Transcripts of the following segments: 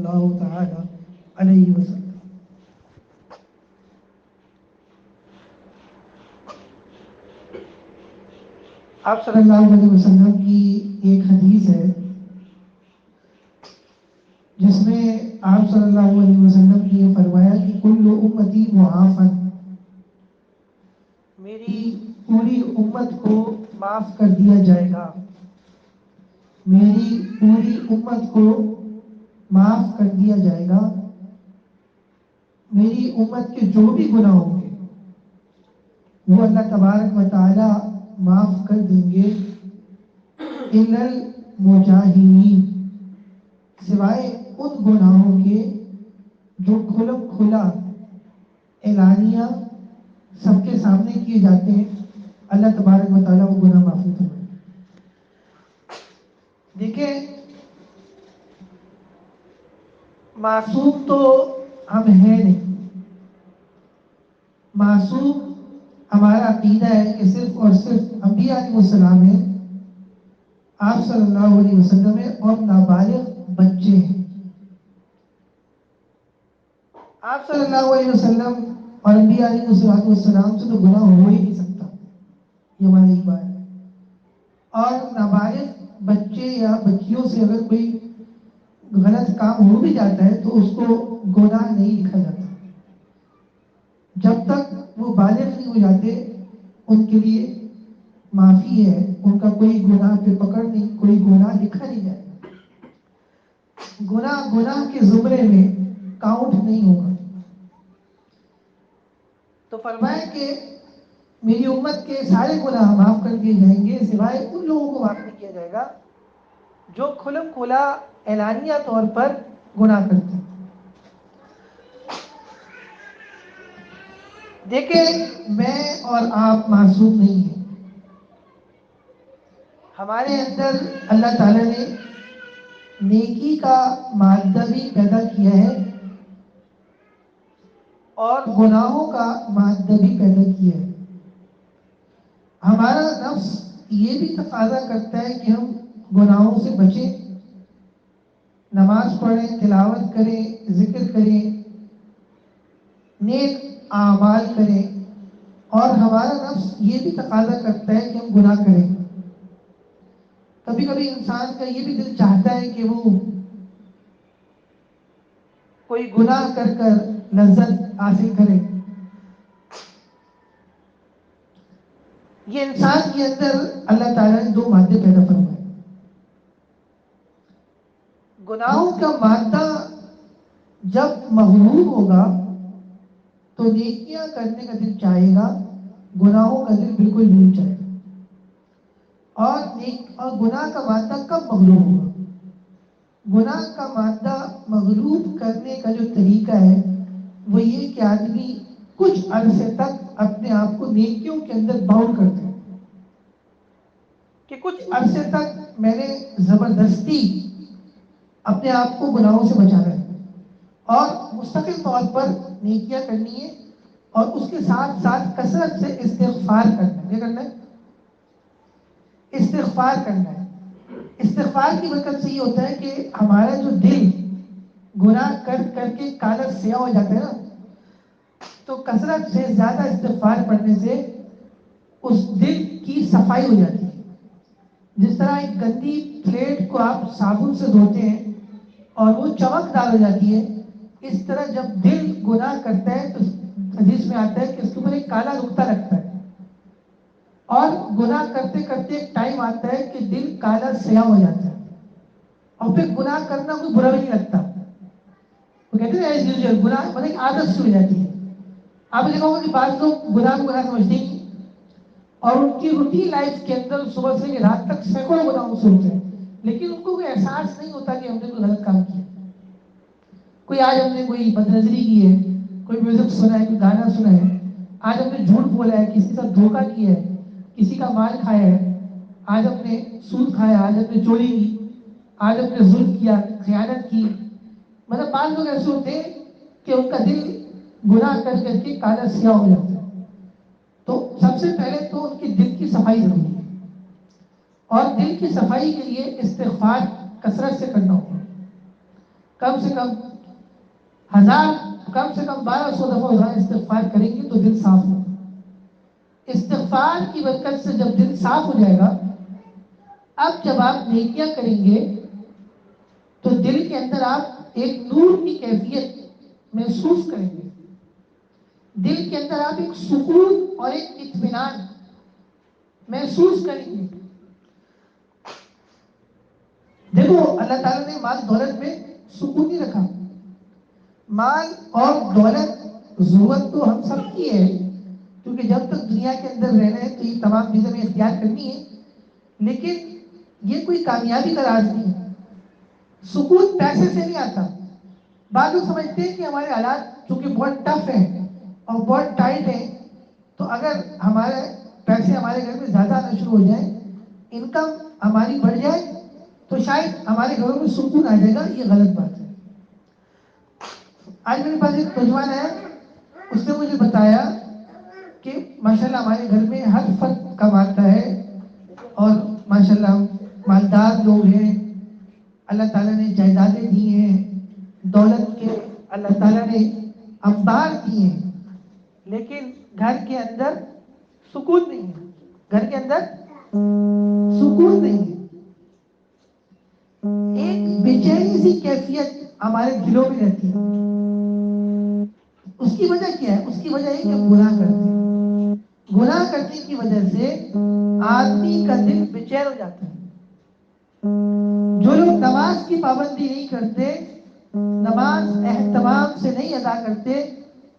اللہ تعالی علیہ وسلم۔ آپ صلی اللہ علیہ وسلم کی ایک حدیث ہے جس میں آپ صلی اللہ علیہ وسلم نے یہ فرمایا کہ کل امتی معافن، میری پوری امت کو معاف کر دیا جائے گا، میری پوری امت کو معاف کر دیا جائے گا، میری امت کے جو بھی گناہ ہوں گے وہ اللہ تبارک و تعالی معاف کر دیں گے، الا المجاہرین، سوائے ان گناہوں کے جو کھلم کھلا اعلانیہ سب کے سامنے کیے جاتے ہیں، اللہ تبارک و تعالیٰ وہ گناہ معاف نہیں فرمائے۔ دیکھیں معصوم تو ہم ہیں نہیں، معصوم ہمارا عقیدہ ہے کہ صرف اور صرف انبیاء علیہ السلام ہیں، آپ صلی اللہ علیہ وسلم ہیں، اور نابالغ بچے ہیں۔ آپ صلی اللہ علیہ وسلم اور انبیاء علیہ السلام سے تو گناہ ہو ہی نہیں سکتا، یہ ہماری ایمان ہے۔ اور نابالغ بچے یا بچیوں سے اگر کوئی غلط کام ہو بھی جاتا ہے تو اس کو گناہ نہیں لکھا جاتا، جب تک وہ بالغ نہیں ہو جاتے ان کے لیے معافی ہے، ان کا کوئی گناہ پہ پکڑ نہیں، کوئی گناہ لکھا نہیں جائے گا، گناہ کے زمرے میں کاؤنٹ نہیں ہوگا۔ تو فرمایا کہ میری امت کے سارے گناہ معاف کر دیے جائیں گے، سوائے ان لوگوں کو معاف نہیں کیا جائے گا جو کھلم کھلا اعلانیہ طور پر گناہ کرتے ہیں۔ دیکھیں میں اور آپ معصوم نہیں ہیں، ہمارے اندر اللہ تعالیٰ نے نیکی کا مادہ بھی پیدا کیا ہے اور گناہوں کا مادہ بھی پیدا کیا ہے۔ ہمارا نفس یہ بھی تقاضا کرتا ہے کہ ہم گناہوں سے بچیں، نماز پڑھیں، تلاوت کریں، ذکر کریں، نیک اعمال کریں، اور ہمارا نفس یہ بھی تقاضا کرتا ہے کہ ہم گناہ کریں۔ کبھی کبھی انسان کا یہ بھی دل چاہتا ہے کہ وہ کوئی گناہ کر کر لذت حاصل کرے۔ یہ انسان کے اندر اللہ تعالیٰ نے دو مادے پیدا فرمائے۔ گناہوں کا مادہ جب مغلوب ہوگا تو نیکیاں کرنے کا دل چاہے گا، گناہوں کا دل بالکل نہیں چاہے گا۔ اور گناہ کا مادہ کب مغلوب ہوگا؟ گناہ کا مادہ مغلوب کرنے کا جو طریقہ ہے وہ یہ کہ آدمی کچھ عرصے تک اپنے آپ کو نیکیوں کے اندر باؤنڈ کرتے ہیں، کہ کچھ عرصے تک میں نے زبردستی اپنے آپ کو گناہوں سے بچانا ہے اور مستقل طور پر نیکیاں کرنی ہے، اور اس کے ساتھ ساتھ کثرت سے استغفار کرنا ہے۔ کیا کرنا ہے؟ استغفار کرنا ہے۔ استغفار کی برکت سے یہ ہوتا ہے کہ ہمارا جو دل گناہ کر کر کے کالا سیاہ ہو جاتا ہے نا، تو کثرت سے زیادہ استغفار پڑھنے سے اس دل کی صفائی ہو جاتی ہے۔ جس طرح ایک گندی پلیٹ کو آپ صابن سے دھوتے ہیں اور وہ چمکدار ہو جاتی ہے، اس طرح جب دل گناہ کرتا ہے تو حدیث میں آتا ہے کہ اس کے اوپر ایک کالا نقطہ لگتا ہے، اور گناہ کرتے کرتے ایک ٹائم آتا ہے کہ دل کالا سیاہ ہو جاتا ہے، اور پھر گناہ کرنا کوئی برا بھی نہیں لگتا۔ وہ کہتے ہیں ایز یوزول گناہ مطلب ایک عادت سی ہو جاتی ہے۔ آپ نے دیکھا ہوگا کہ بعض لوگ گناہ کو گناہ سمجھتے ہی نہیں، اور ان کی روٹین لائف کے اندر صبح سے لے رات تک سینکڑوں گناہوں سے ہوتے ہیں، لیکن ان کو کوئی احساس نہیں ہوتا کہ ہم نے کوئی غلط کام کیا۔ کوئی آج ہم نے کوئی بد نظری کی ہے، کوئی میوزک سنا ہے، کوئی گانا سنا ہے، آج ہم نے جھوٹ بولا ہے، کسی کے ساتھ دھوکہ کیا ہے، کسی کا مال کھایا ہے، آج ہم نے سود کھایا، آج ہم نے چوری کی، آج ہم نے ظلم کیا، خیانت کی۔ مطلب بعض لوگ ایسے ہوتے ہیں کہ ان کا دل گناہ کر کر کے کالا سیاہ ہو جاتا ہے۔ تو سب سے پہلے تو ان کی دل کی صفائی ضروری ہے، اور دل کی صفائی کے لیے استغفار کثرت سے کرنا ہوگا۔ کم سے کم 1000 کم سے کم 1200 دفعہ استغفار کریں گے تو دل صاف ہوگا. استغفار کی برکت سے جب دل صاف ہو جائے گا، اب جب آپ نیکیاں کریں گے تو دل کے اندر آپ ایک نور کی کیفیت محسوس کریں گے. دل کے اندر آپ ایک سکون اور ایک اطمینان محسوس کریں گے. دیکھو اللہ تعالیٰ نے مال دولت میں سکون نہیں رکھا. مال اور دولت ضرورت تو ہم سب کی ہے، کیونکہ جب تک دنیا کے اندر رہنا ہے تو یہ تمام چیزیں ہمیں اختیار کرنی ہے، لیکن یہ کوئی کامیابی کا راز نہیں ہے. سکون پیسے سے نہیں آتا. بعض لوگ سمجھتے ہیں کہ ہمارے حالات چونکہ بہت ٹف ہیں اور بہت ٹائٹ ہیں، تو اگر ہمارے پیسے ہمارے گھر میں زیادہ آنا شروع ہو جائیں، انکم ہماری بڑھ جائے، تو شاید ہمارے گھروں میں سکون آ جائے گا. یہ غلط بات ہے. آج میرے پاس ایک نوجوان ہے، اس نے مجھے بتایا کہ ماشاءاللہ ہمارے گھر میں ہر فرد کماتا ہے اور ماشاءاللہ ہم مالدار لوگ ہیں. اللہ تعالیٰ نے جائیدادیں دی ہیں، دولت کے اللہ تعالیٰ نے انبار دیے ہیں، لیکن گھر کے اندر سکون نہیں ہے. گھر کے اندر سکون نہیں ہے. ایک بے چینی سی کیفیت ہمارے دلوں میں رہتی ہے. اس کی وجہ کیا ہے؟ اس کی وجہ ہے کہ ہم گناہ کرتے ہیں. گناہ کرنے کی وجہ سے آدمی کا دل بے چین ہو جاتا ہے. جو لوگ نماز کی پابندی نہیں کرتے، نماز اہتمام سے نہیں ادا کرتے،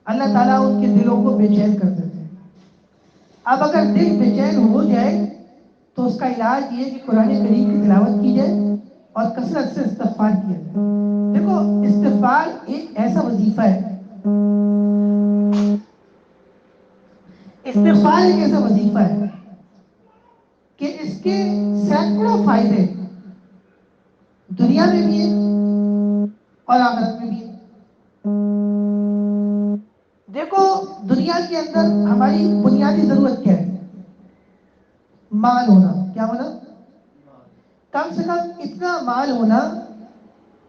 اللہ تعالیٰ ان کے دلوں کو بے چین کر دیتے ہیں. اب اگر دل بے چین ہو جائے تو اس کا علاج یہ ہے کہ قرآن کریم کی تلاوت کی جائے اور کثرت سے استغفار کیا جائے. دیکھو استغفار ایک ایسا وظیفہ ہے، استغفار ایک ایسا وظیفہ ہے کہ اس کے سینکڑوں فائدے دنیا میں بھی ہیں اور آخرت میں بھی ہیں. دیکھو دنیا کے اندر ہماری بنیادی ضرورت کیا ہے؟ مال ہونا. کیا ہونا؟ کم سے کم اتنا مال ہونا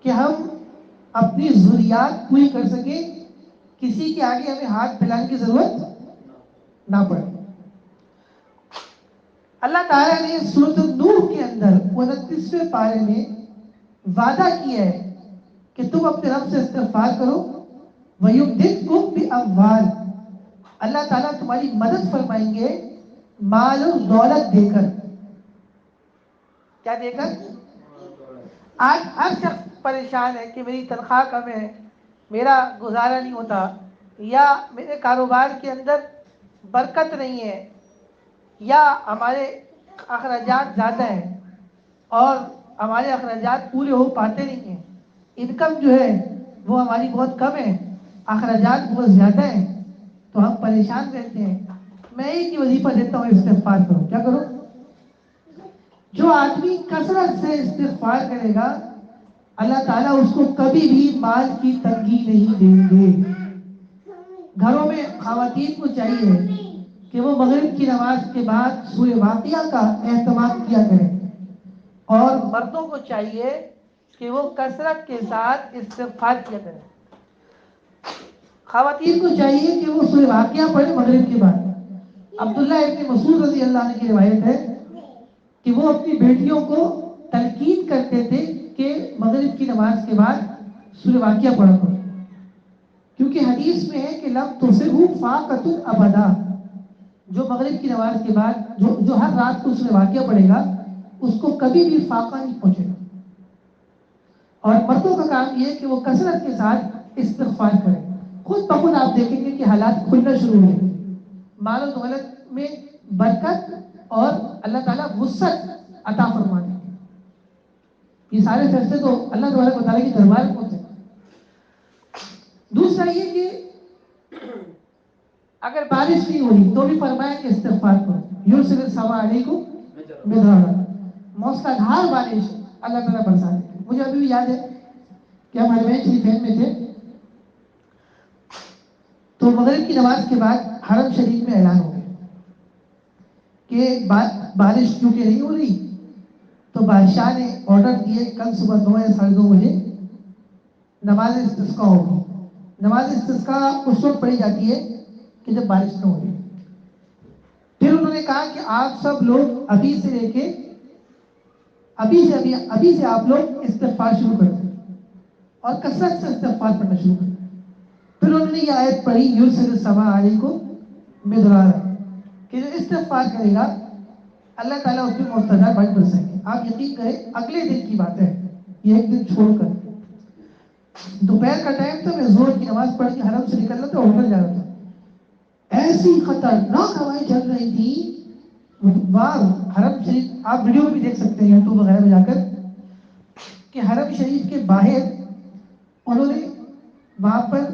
کہ ہم اپنی ضروریات پوری کر سکیں، کسی کے آگے ہمیں ہاتھ پھیلانے کی ضرورت نہ پڑے. اللہ تعالیٰ نے سورۃ النور کے اندر 29ویں پارے میں وعدہ کیا ہے کہ تم اپنے رب سے استغفار کرو، وَيُمْدِدْكُمْ بِأَمْوَالٍ، اللہ تعالیٰ تمہاری مدد فرمائیں گے مال و دولت دے کر. کیا دے کر؟ آج ہر شخص پریشان ہے کہ میری تنخواہ کم ہے، میرا گزارا نہیں ہوتا، یا میرے کاروبار کے اندر برکت نہیں ہے، یا ہمارے اخراجات زیادہ ہیں اور ہمارے اخراجات پورے ہو پاتے نہیں ہیں. انکم جو ہے وہ ہماری بہت کم ہے، اخراجات بہت زیادہ ہیں، تو ہم پریشان رہتے ہیں. میں ایک ہی وظیفہ دیتا ہوں، استغفار کرو. کیا کرو؟ جو آدمی کثرت سے استغفار کرے گا، اللہ تعالیٰ اس کو کبھی بھی مال کی تنگی نہیں دیں گے. گھروں میں خواتین کو چاہیے کہ وہ مغرب کی نماز کے بعد سورہ واقعہ کا اہتمام کیا کریں، اور مردوں کو چاہیے کہ وہ کثرت کے ساتھ استغفار کیا کریں. خواتین کو چاہیے کہ وہ سورہ واقعہ پڑھیں مغرب کے بعد. عبداللہ ابن مسعود رضی اللہ عنہ کی روایت ہے کہ وہ اپنی بیٹیوں کو تلقین کرتے تھے کہ مغرب کی نماز کے بعد سورہ واقعہ پڑھا کرو، کیونکہ حدیث میں ہے کہ لم تصبہ فاقۃ ابدا، جو مغرب کی نماز کے بعد جو ہر رات کو سورہ واقعہ پڑھے گا اس کو کبھی بھی فاقہ نہیں پہنچے گا. اور مردوں کا کام یہ ہے کہ وہ کثرت کے ساتھ استغفار کریں. خود بخود آپ دیکھیں گے کہ حالات کھلنا شروع ہو جائیں گے، مال و دولت میں برکت اور اللہ تعالیٰ وسعت عطا فرما دیں گے. یہ سارے فیصلے تو اللہ تبارک و تعالیٰ کے دربار میں ہوتے ہیں. دوسرا یہ کہ اگر بارش نہیں ہوئی تو بھی فرمایا کہ استغفار کرو. یرسل السماء علیکم مدرارا، موسلا دھار بارش اللہ تعالیٰ برسا دیتے ہیں. مجھے ابھی بھی یاد ہے کہ ہم حرمین شریفین میں تھے، تو مغرب کی نماز کے بعد حرم شریف میں اعلان ہو گیا کہ بارش کیونکہ نہیں ہو رہی، تو بادشاہ نے آرڈر دیے کل صبح 9 یا 9:30 بجے نماز استسقاء ہوگی. نماز استسقاء اس وقت پڑھی جاتی ہے کہ جب بارش نہ ہو رہی. پھر انہوں نے کہا کہ آپ سب لوگ ابھی سے لے کے ابھی سے آپ لوگ استغفار شروع کر دیں اور کثرت سے استغفار پڑھنا شروع کر دیں. پھر انہوں نے یہ آیت پڑھی یرسل السماء علیکم مدرارا کہ جو استغفار کرے گا اللہ تعالیٰ اس میں مستجاب بڑھ برسائیں گے. آپ یقین کریں اگلے دن کی بات ہے، یہ ایک دن چھوڑ کر دوپہر کا ٹائم تھا، میں زور کی نماز پڑھ کے حرم سے نکل رہا تھا، ہوٹل جا رہا تھا. ایسی خطرناک ہوائیں چل رہی تھی واہ. حرم شریف آپ ویڈیو میں بھی دیکھ سکتے ہیں یوٹیوب وغیرہ میں جا کر کہ حرم شریف کے باہر انہوں نے وہاں پر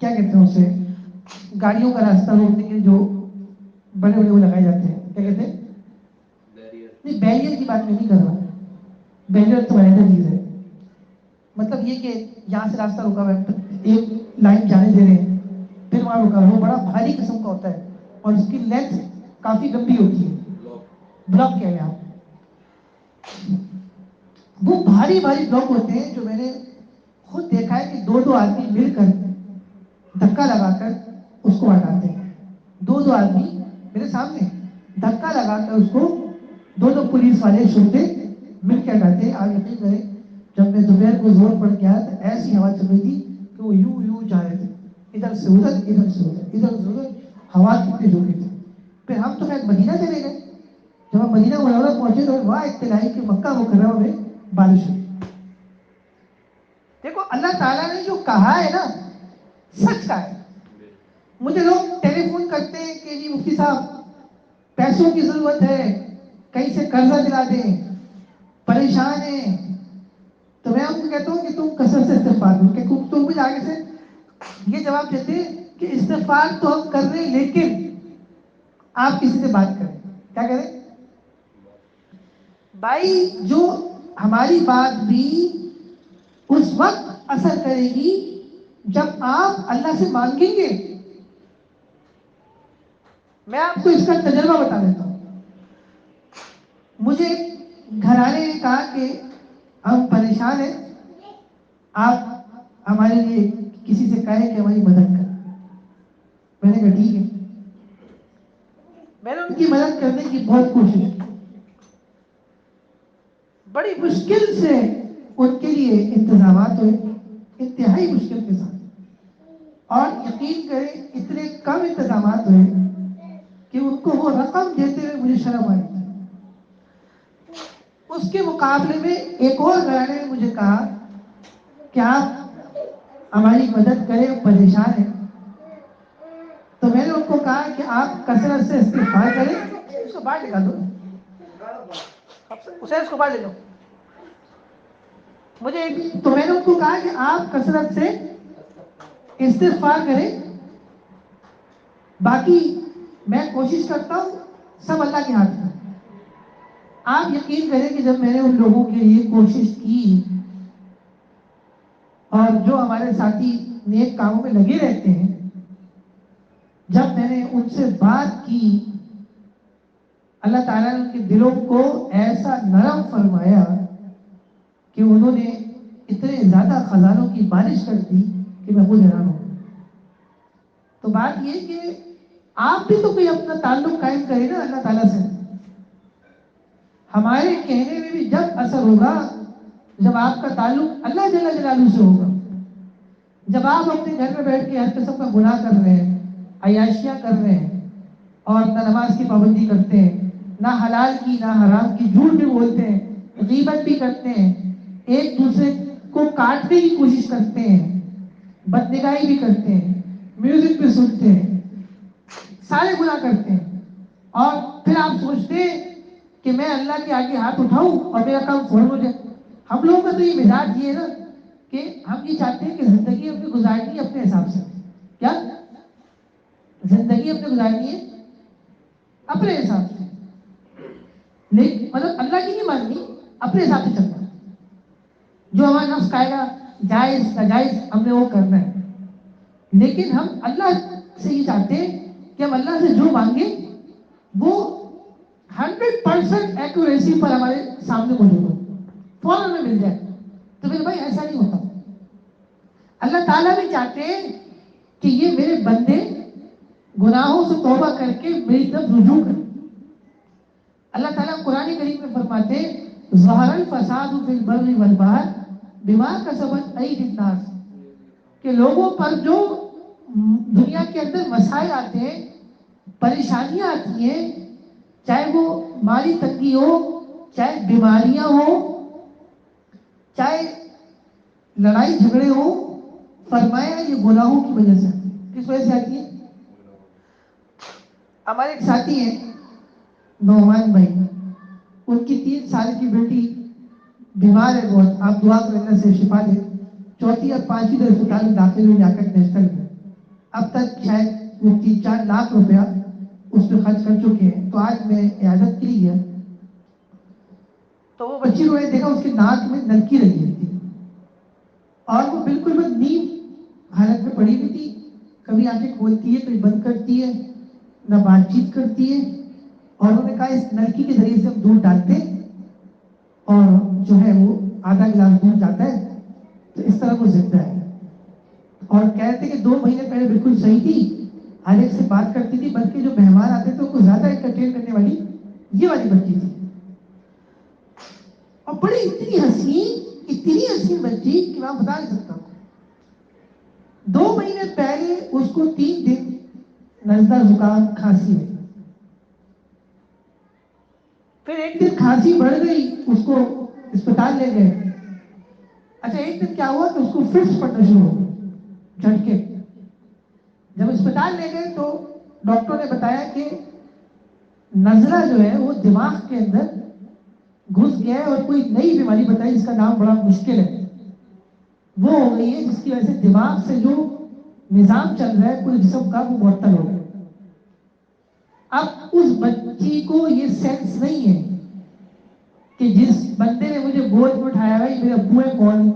کیا کہتے ہیں اسے گاڑیوں کا راستہ روکنے کے جو بڑے بڑے وہ لگائے جاتے ہیں، کیا کہتے ہیں؟ نہیں، بیریئر کی بات میں نہیں کر رہا. بیریئر تو علیحدہ چیز ہے. مطلب یہ کہ یہاں سے راستہ رکا ہوا ہے، ایک لائن جانے دے رہے ہیں، پھر وہاں رکا ہوا، وہ بڑا بھاری قسم کا ہوتا ہے اور اس کی لینتھ کافی لمبی ہوتی ہے. بلاک کیا گیا وہ بھاری بھاری بلاک ہوتے ہیں جو میں نے خود دیکھا ہے کہ دو دو آدمی مل کر دھکا لگا کر اس کو ہٹاتے ہیں. دو دو آدمی میرے سامنے دھکا لگا کر اس کو دو دو پولیس والے چھوٹے مل کے ہٹاتے ہیں. آپ یقین کریں جب میں دوپہر کو زور پڑ گیا تو ایسی ہوا چل رہی تھی کہ وہ یوں یوں جا رہے تھے، ادھر سے ادھر ادھر سے ادھر ادھر سے ادھر. ہوا کتنی جھوٹی تھی. پھر ہم تو خیر مدینہ چلے گئے. جب ہم مدینہ منورہ پہنچے تو وہاں اطلاعی کہ مکہ مکرمہ میں بارش ہوئی. دیکھو اللہ تعالیٰ نے جو کہا ہے نا سچ کا ہے. مجھے لوگ ٹیلی فون کرتے ہیں کہ جی مفتی صاحب پیسوں کی ضرورت ہے، کہیں سے قرضہ دلا دیں، پریشان ہیں. تو میں آپ کو کہتا ہوں کہ تم کثرت سے استغفار کرو. کہ تم بھی آگے سے یہ جواب دیتے ہیں کہ استغفار تو ہم کر رہے ہیں لیکن آپ کسی سے بات کریں. کیا کریں بھائی؟ جو ہماری بات بھی اس وقت اثر کرے گی جب آپ اللہ سے مانگیں گے. میں آپ کو اس کا تجربہ بتا دیتا ہوں. مجھے گھرانے نے کہا کہ ہم پریشان ہیں، آپ ہمارے لیے کسی سے کہیں کہ ہماری مدد کریں. میں نے کہا ٹھیک ہے. میں نے ان کی مدد کرنے کی بہت کوشش کی. بڑی مشکل سے ان کے لیے انتظامات ہوئے، انتہائی مشکل کے ساتھ. اور یقین کریں اتنے کم انتظامات ہوئے کہ ان کو وہ رقم دیتے ہوئے مجھے شرم آئی تھی. اس کے مقابلے میں ایک اور گھرانے نے مجھے کہا کہ آپ ہماری مدد کریں، پریشان ہیں. تو میں نے ان کو کہا کہ آپ کثرت سے استغفار کریں. اس کو باہر نکال دو، اسے اس کو باہر لے لو. تو میں نے ان کو کہا کہ آپ کثرت سے استغفار کریں، باقی میں کوشش کرتا ہوں، سب اللہ کے ہاتھ میں. آپ یقین کریں کہ جب میں نے ان لوگوں کے لیے کوشش کی اور جو ہمارے ساتھی نیک کاموں میں لگے رہتے ہیں، جب میں نے ان سے بات کی اللہ تعالیٰ نے ان کے دلوں کو ایسا نرم فرمایا کہ انہوں نے اتنے زیادہ خزانوں کی بارش کر دی کہ میں خود حیران ہوں. تو بات یہ کہ آپ بھی تو کوئی اپنا تعلق قائم کرے نا اللہ تعالیٰ سے. ہمارے کہنے میں بھی جب اثر ہوگا جب آپ کا تعلق اللہ جل جلالہ سے ہوگا. جب آپ اپنے گھر میں بیٹھ کے ہر قسم کا گناہ کر رہے ہیں، عیاشیاں کر رہے ہیں اور نہ نماز کی پابندی کرتے ہیں، نہ حلال کی نہ حرام کی، جھوٹ بھی بولتے ہیں، غیبت بھی کرتے ہیں، ایک دوسرے کو کاٹنے کی کوشش کرتے ہیں، بدنگاہی بھی کرتے ہیں، میوزک بھی سنتے ہیں، سارے گناہ کرتے ہیں، اور پھر آپ سوچتے ہیں کہ میں اللہ کے آگے ہاتھ اٹھاؤں اور میرا کام فوراً ہو جائے. ہم لوگوں کا تو یہ مزاج یہ ہے نا کہ ہم یہ چاہتے ہیں کہ زندگی اپنی گزارنی ہے اپنے حساب سے. کیا زندگی اپنے گزارنی ہے اپنے حساب سے، لیکن مطلب اللہ کی نہیں ماننی، اپنے حساب سے چلنا. جو ہمارا نفس کہے گا جائز ناجائز ہم نے وہ کرنا ہے. لیکن ہم اللہ سے یہ چاہتے ہیں کہ ہم اللہ سے جو مانگے وہ 100% ایکوریسی پر ہمارے سامنے موجود ہو، فوراً ہمیں مل جائے. تو میرے بھائی ایسا نہیں ہوتا. اللہ تعالیٰ بھی چاہتے ہیں کہ یہ میرے بندے گناہوں سے توبہ کر کے میری طرف رجوع کریں. اللہ تعالیٰ قرآن کریم میں فرماتے ہیں ظہر الفساد فی البر والبحر بما کسبت ایدی الناس، کہ لوگوں پر جو دنیا کے اندر مسائل آتے ہیں، پریشانیاں آتی ہیں، چاہے وہ مالی تنگی ہو، چاہے بیماریاں ہو، چاہے لڑائی جھگڑے ہو، فرمایا یہ گناہوں کی وجہ سے. کس وجہ سے آتی ہے؟ ہمارے ایک ساتھی ہیں نعمان بھائی، ان کی 3 سال کی بیٹی بیمار ہے بہت، آپ دعا کریں اللہ سے شفا دے. 4 اور 5 دن اسپتال میں داخل ہوئے جا کر نیشنل میں. اب تک شاید وہ 3-4 لاکھ روپیہ اس پہ خرچ کر چکے ہیں. تو آج میں عیادت کے لیے گیا تو وہ بچی کو دیکھا اس کے ناک میں نلکی لگی ہوئی تھی اور وہ بالکل بس نیم حالت میں پڑی ہوئی تھی. کبھی آنکھیں کھولتی ہے کبھی بند کرتی ہے، نہ بات چیت کرتی ہے. اور انہوں نے کہا اس نلکی کے ذریعے سے ہم دودھ ڈالتے اور جو ہے وہ آدھا گلاس دودھ جاتا ہے، تو اس طرح وہ زندہ ہے. اور کہتے کہ 2 مہینے پہلے بالکل صحیح تھی، ہر ایک سے بات کرتی تھی، بلکہ جو مہمان آتے تھے ان کو زیادہ انٹرٹین کرنے والی یہ والی بچی تھی. اور بڑی اتنی حسین بچی کہ میں بتا نہیں سکتا. 2 مہینے پہلے اس کو 3 دن نزلہ زکام کھانسی ہے، پھر ایک دن کھانسی بڑھ گئی، اس کو اسپتال لے گئے. اچھا ایک دن کیا ہوا کہ اس کو فٹس پڑنا شروع ہو گئے، جھٹکے. جب اسپتال لے گئے تو ڈاکٹر نے بتایا کہ نزلہ جو ہے وہ دماغ کے اندر گھس گیا ہے اور کوئی نئی بیماری بتائی جس کا نام بڑا مشکل ہے، وہ ہو گئی ہے جس کی وجہ سے دماغ سے جو نظام چل رہا ہے پورے جسم کا وہ معطل ہو گیا. اب اس بچی کو یہ سینس نہیں ہے کہ جس بندے نے مجھے گود میں اٹھایا ہے میرے ابو ہے کون،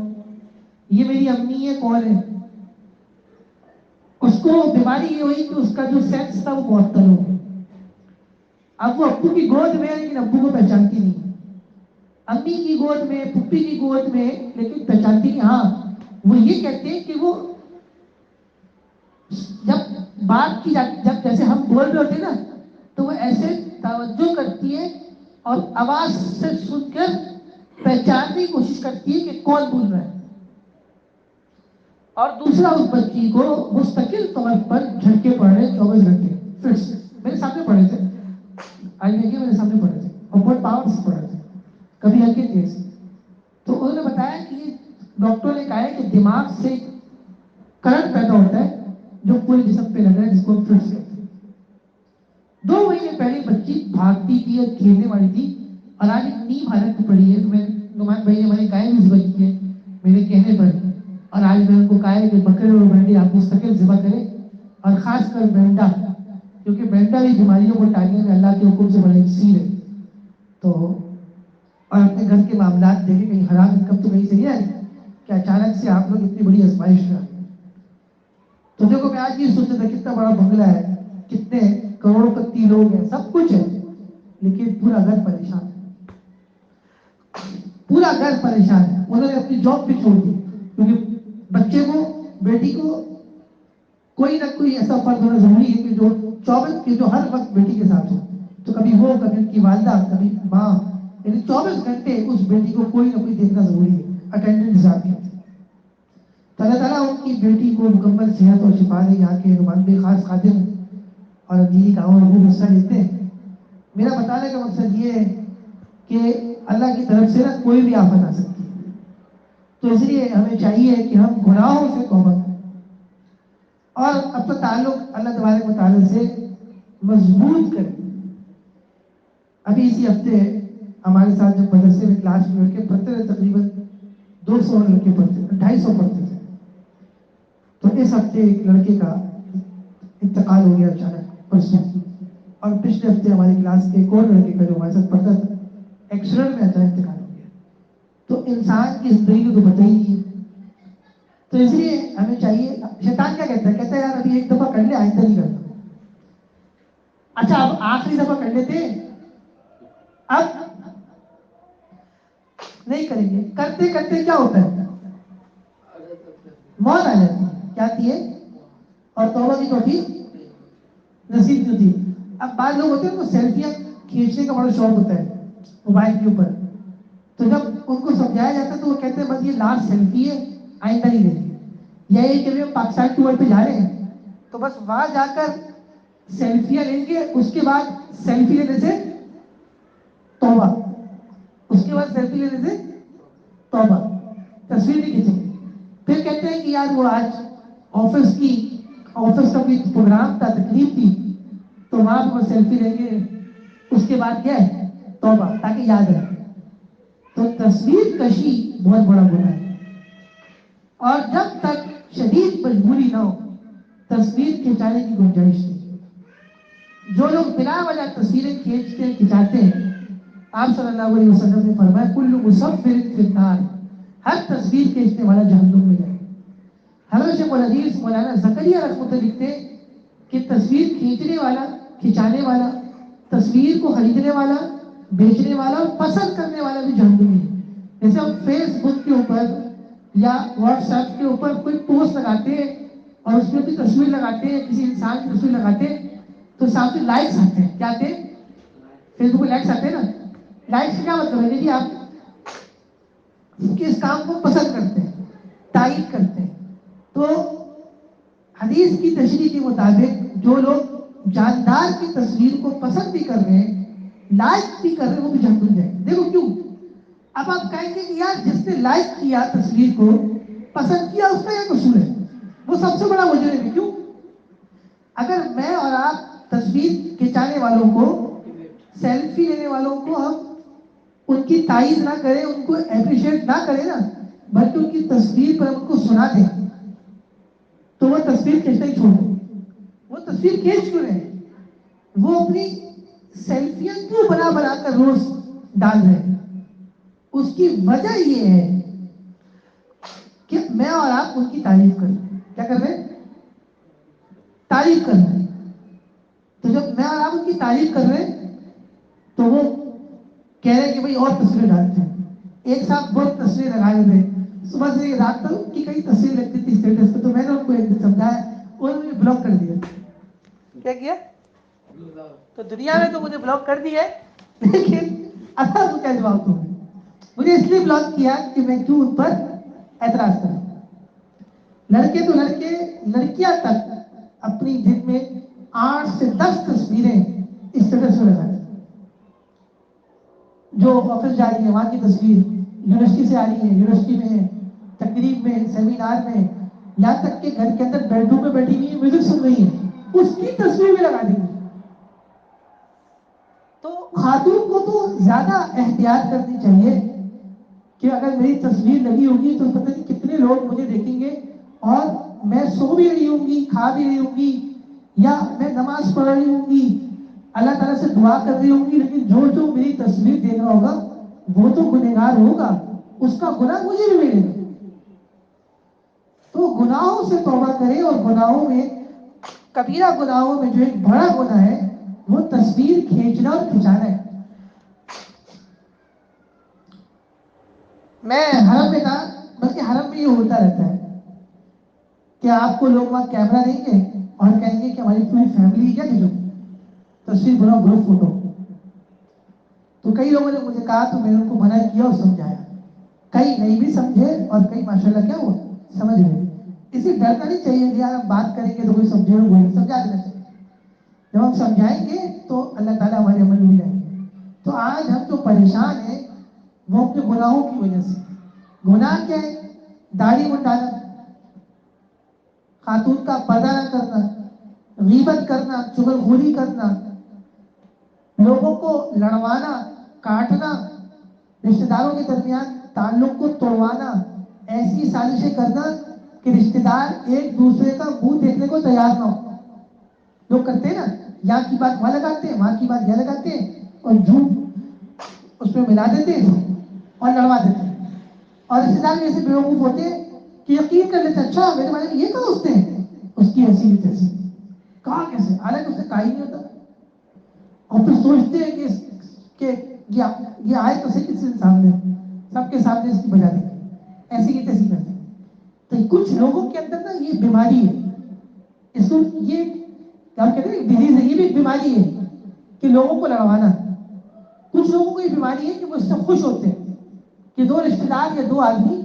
یہ میری امی ہے کون ہے. اس کو بیماری یہ ہوئی کہ اس کا جو سینس تھا وہ معطل ہو گیا. اب وہ ابو کی گود میں ہے لیکن ابو کو پہچانتی نہیں، امی کی گود میں، پھپھی کی گود میں، لیکن پہچانتی نہیں. ہاں وہ یہ کہتے ہیں کہ وہ جب بات کی جاتی، جب جیسے ہم بول رہے ہوتے ہیں نا تو وہ ایسے توجہ کرتی ہے اور آواز سے سن کر پہچاننے کی کوشش کرتی ہے کہ کون بول رہا ہے. اور دوسرا اس بچی کو مستقل طور پر جھٹکے پڑ رہے 24 گھنٹے پھر سے میرے سامنے پڑے تھے، آج دیکھیے میرے سامنے پڑے تھے اور بہت پاور سے پڑے تھے، کبھی ہلکے تیز. تو انہوں نے بتایا کہ ڈاکٹر نے کہا ہے کہ دماغ سے کرنٹ پیدا ہوتا ہے جو پورے جسم پہ لگ رہا ہے جس کو ہم فٹس کہتے ہیں. 2 مہینے پہلے بچی بھاگتی تھی اور کھیلنے والی تھی اور آج ایک نیم حالت میں پڑی ہے. تو میں نعمان بھائی نے ہمارے کہا ہے اس بچی ہے میرے کہنے پر، اور آج میں ان کو کہا ہے کہ بکرے اور بھنڈی آپ مستقل ذبح کریں، اور خاص کر بینڈا، کیونکہ بینڈا بھی بیماریوں کو ٹالنے میں اللہ کے حکم سے بڑے کثیر ہے. تو اور اپنے گھر کے معاملات دیکھیں کہیں حرام انکم تو نہیں سے نہیں آئی کہ اچانک سے آپ لوگ اتنی بڑی آزمائش میں آ گئے. تو دیکھو میں آج یہ سوچتا تھا کتنا بڑا بنگلہ ہے، کتنے کروڑ پتی لوگ ہیں، سب کچھ ہے، لیکن پورا گھر پریشان ہے، پورا گھر پریشان ہے. انہوں نے اپنی جاب بھی چھوڑ دی کیونکہ بچے کو، بیٹی کو کوئی نہ کوئی ایسا فرد ہونا ضروری ہے کہ جو 24 کے جو ہر وقت بیٹی کے ساتھ ہو. تو کبھی وہ، کبھی ان کی والدہ، کبھی ماں، یعنی 24 گھنٹے اس بیٹی کو کوئی نہ کوئی دیکھنا ضروری ہے، اٹینڈنس حساب کی. تو اللہ تعالیٰ ان کی بیٹی کو مکمل صحت اور شفا دے. یہاں کے نمائندے خاص خادم اور دینی کاموں میں وہ حصہ لیتے ہیں. میرا بتانے کا مقصد یہ ہے کہ اللہ کی طرف سے نا کوئی بھی آفت آ سکتی ہے، تو اس لیے ہمیں چاہیے کہ ہم گناہوں سے توبہ کریں اور اپنا تعلق اللہ تبارک و تعالیٰ سے مضبوط کریں. ابھی اسی ہفتے ہمارے ساتھ جب مدرسے میں کلاس میں لڑکے پڑھتے تھے، تقریباً 200 لڑکے پڑھتے تھے، 250 پڑھتے تھے. تو اس ہفتے ایک لڑکے کا انتقال ہو گیا اچانک پرسوں، اور پچھلے ہفتے ہماری کلاس کے ایک اور لڑکے کا جو ہمارے ساتھ پڑھتا تھا ایکسیڈنٹ میں اچانک انتقال ہو گیا. تو انسان کی زندگی کو تو پتہ ہی نہیں ہے. تو اس لیے ہمیں چاہیے، شیطان کیا کہتا ہے؟ کہتا ہے یار ابھی ایک دفعہ کر لے، آئندہ نہیں کرنا. اچھا اب آخری دفعہ کر لیتے، اب نہیں کریں گے. کرتے کرتے کیا ہوتا ہے؟ موت آ جاتی ہے. کیا آتی ہے؟ اور توبہ کی توفیق نصیب نہیں ہوتی. اب بعض لوگ ہوتے ہیں وہ سیلفیاں کھینچنے کا بڑا شوق ہوتا ہے موبائل کے اوپر. تو جب ان کو سمجھایا جاتا ہے تو وہ کہتے ہیں بس یہ لاسٹ سیلفی ہے, آئندہ نہیں لیں گے. یا یہ کہ ہم پاکستان ٹور پہ جا رہے ہیں تو بس وہاں جا کر سیلفیاں لیں گے, اس کے بعد سیلفی لینے سے توبہ, اس کے بعد سیلفی لینے سے توبہ, تصویر نہیں کھینچیں گے. پھر کہتے ہیں کہ یار وہ آج آفس کا کوئی پروگرام تھا, تقریب تھی, تو وہاں پہ وہ سیلفی لیں گے, اس کے بعد کیا ہے توبہ, تاکہ یاد رہے. تو تصویر کشی بہت بڑا گناہ ہے, اور جب تک شدید مجبوری نہ ہو تصویر کھینچانے کی گنجائش نہیں. جو لوگ بلا وجہ تصویریں کھینچتے کھنچاتے ہیں, آپ صلی اللہ علیہ وسلم نے فرمایا کل مصور فی النار, ہر تصویر کھینچنے والا جہنم میں جائے. حضرت شیخ الحدیث مولانا زکریا رحمۃ اللہ لکھتے ہیں کہ تصویر کھینچنے والا, کھنچانے والا, تصویر کو خریدنے والا, بیچنے والا اور پسند کرنے والا بھی جہنمی ہے. جیسے ہم فیس بک کے اوپر یا واٹس ایپ کے اوپر کوئی پوسٹ لگاتے ہیں اور اس میں بھی تصویر لگاتے ہیں, کسی انسان کی تصویر لگاتے ہیں, تو ساتھ میں لائکس آتے ہیں. کیا آتے ہیں؟ فیس بک پہ لائکس آتے ہیں نا. لائکس کا کیا مطلب ہے کہ آپ کس کام کو پسند کرتے ہیں, تائید کرتے ہیں. تو حدیث کی تشریح کے مطابق جو لوگ جاندار کی تصویر کو پسند بھی کر رہے ہیں, لائک بھی کر رہے ہیں, وہ بھی جہنم جائیں. دیکھو کیوں. اب آپ کہیں گے کہ یار جس نے لائک کیا تصویر کو, پسند کیا, اس کا یہ قصور ہے, وہ سب سے بڑا مجرم ہے. کیوں؟ اگر میں اور آپ تصویر کھنچانے والوں کو, سیلفی لینے والوں کو ہم ان کی تائید نہ کریں, ان کو اپریشیٹ نہ کریں نا, بلکہ ان کی تصویر پر ہم ان کو سنا دیں, تو وہ تصویر کھینچنا ہی چھوڑ دیں. وہ تصویر کھینچ کیوں رہے ہیں؟ وہ اپنی سیلفیاں کیوں بنا بنا کر روز ڈال رہے ہیں؟ اس کی وجہ یہ ہے کہ میں اور آپ ان کی تعریف کر رہے ہیں. کیا کر رہے ہیں؟ تعریف کر رہے ہیں. تو جب میں اور آپ ان کی تعریف کر رہے ہیں تو وہ کہہ رہے ہیں کہ بھائی اور تصویریں ڈالتے ہیں. ایک ساتھ بہت تصویریں لگائے ہوئے, صبح سے رات تک ان کی کئی تصویریں لگتی تھی اسٹیٹس پہ, تو میں نے ان کو ایک دن سمجھایا, انہوں نے بلاک کر دیا. کیا کیا؟ تو دنیا میں تو مجھے بلاک کر دیا ہے, لیکن اللہ کو کیا جواب دوں؟ مجھے اس لیے بلاک کیا کہ میں کیوں ان پر اعتراض کروں. لڑکے تو لڑکے, لڑکیاں تک اپنی دن میں 8 سے 10 تصویریں اسٹیٹس میں لگاتی. جو آفس جا رہی ہے وہاں کی تصویر, یونیورسٹی سے آ رہی ہے, یونیورسٹی میں تقریب میں, سیمینار میں, یہاں تک کہ گھر کے اندر بیڈ روم میں بیٹھی ہوئی ہے, میوزک سن رہی ہے, اس کی تصویر بھی لگا دی. تو خاتون کو تو زیادہ احتیاط کرنی چاہیے کہ اگر میری تصویر لگی ہوگی تو پتہ نہیں کتنے لوگ مجھے دیکھیں گے, اور میں سو بھی رہی ہوں گی, کھا بھی رہی ہوں گی, یا میں نماز پڑھ رہی ہوں گی, اللہ تعالیٰ سے دعا کر رہی ہوں گی, لیکن جو میری تصویر دیکھ رہا ہوگا وہ تو گنہگار ہوگا, اس کا گناہ مجھے بھی ملے گا. تو گناہوں سے توبہ کرے, اور گناہوں میں, کبیرہ گناہوں میں جو ایک بڑا گناہ ہے وہ تصویر کھینچنا اور کھنچانا ہے. میں حرم میں تھا, بلکہ حرم میں یہ ہوتا رہتا ہے کہ آپ کو لوگ وہاں کیمرہ دیں گے اور کہیں گے کہ ہماری پوری فیملی کیا کھینچو, تصویر بناؤ, گروپ فوٹو. تو کئی لوگوں نے مجھے کہا, تو میں نے ان کو منع کیا اور سمجھایا. کئی نہیں بھی سمجھے اور کئی ماشاءاللہ کیا ہوا, سمجھ گئے. اسی ڈرنا نہیں چاہیے کہ یار ہم بات کریں گے تو کوئی سمجھے, کوئی سمجھا دینا چاہیے. جب ہم سمجھائیں گے تو اللہ تعالیٰ ہمارے عمل میں جائیں گے. تو آج ہم جو پریشان ہیں وہ اپنے گناہوں کی وجہ سے. گناہ کیا ہے؟ داڑھی منڈانا, خاتون کا پردہ نہ کرنا, غیبت کرنا, چغلخوری کرنا, لوگوں کو لڑوانا, کاٹنا, رشتہ داروں کے درمیان تعلق کو توڑوانا, ایسی سازشیں کرنا کہ رشتہ دار ایک دوسرے کا منہ دیکھنے کو تیار نہ ہو. لوگ کرتے ہیں نا, یہاں کی بات وہاں لگاتے ہیں, وہاں کی بات یہاں لگاتے ہیں, اور جھوٹ اس میں ملا دیتے ہیں اور لڑوا دیتے ہیں. اور رشتہ دار ایسے بیوقوف ہوتے ہیں کہ یقین کر لیتے ہیں, اچھا میرے بارے میں یہ کہا اس نے, اس کی ایسی بھی تیسی, کہا کیسے, حالانکہ اس نے کہا ہی نہیں ہوتا. اور پھر سوچتے ہیں کہ یہ آئے تو صحیح کسی سامنے, سب کے سامنے اس کی بجا دیں گے, ایسی کی تیسی کرتے ہیں. تو کچھ لوگوں کے اندر نا یہ بیماری ہے، اس کو یہ کیا کہتے ہیں ڈیزیز ہے، یہ بھی ایک بیماری ہے کہ لوگوں کو لڑوانا. کچھ لوگوں کو یہ بیماری ہے کہ وہ اس سے خوش ہوتے ہیں کہ دو رشتے دار یا دو آدمی